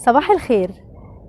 صباح الخير.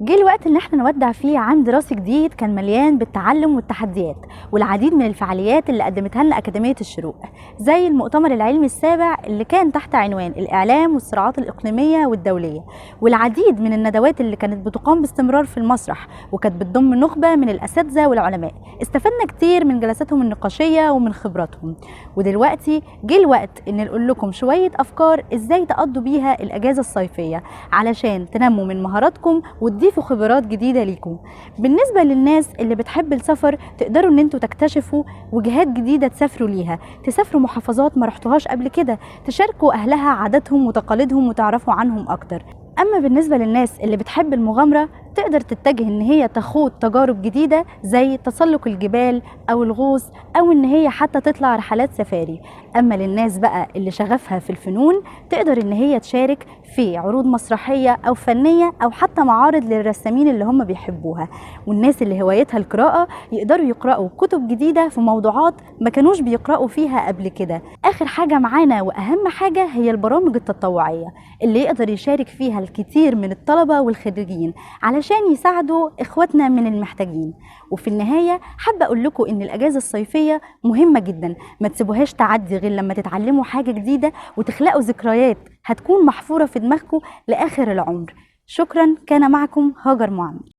جه الوقت اللي احنا نودع فيه عام دراسي جديد كان مليان بالتعلم والتحديات والعديد من الفعاليات اللي قدمتها لنا أكاديمية الشروق، زي المؤتمر العلمي السابع اللي كان تحت عنوان الإعلام والصراعات الإقليمية والدولية، والعديد من الندوات اللي كانت بتقام باستمرار في المسرح وكانت بتضم نخبة من الأساتذة والعلماء. استفدنا كتير من جلساتهم النقاشية ومن خبراتهم، ودلوقتي جه الوقت إن نقول لكم شوية أفكار إزاي تقضوا بيها الأجازة الصيفية علشان تنموا من مهاراتكم وتضيفوا خبرات جديدة ليكم. بالنسبة للناس اللي بتحب السفر تقدروا ان انتوا تكتشفوا وجهات جديدة تسافروا ليها، تسافروا محافظات ما رحتوهاش قبل كده، تشاركوا اهلها عاداتهم وتقاليدهم وتعرفوا عنهم اكتر. اما بالنسبة للناس اللي بتحب المغامرة تقدر تتجه ان هي تخوض تجارب جديدة زي تسلق الجبال او الغوص او ان هي حتى تطلع رحلات سفاري. اما للناس بقى اللي شغفها في الفنون تقدر ان هي تشارك في عروض مسرحية او فنية او حتى معارض للرسامين اللي هم بيحبوها. والناس اللي هوايتها القراءة يقدروا يقرأوا كتب جديدة في موضوعات ما كانوش بيقرأوا فيها قبل كده. اخر حاجة معانا واهم حاجة هي البرامج التطوعية اللي يقدر يشارك فيها الكثير من الطلبة والخريجين علشان يساعدوا اخواتنا من المحتاجين. وفي النهاية حابة اقول لكم ان الاجازة الصيفية مهمة جدا، ما تسيبوهاش تعدي غير لما تتعلموا حاجة جديدة وتخلقوا ذكريات هتكون محفورة في دماغكم لآخر العمر. شكرا، كان معكم هاجر معمر.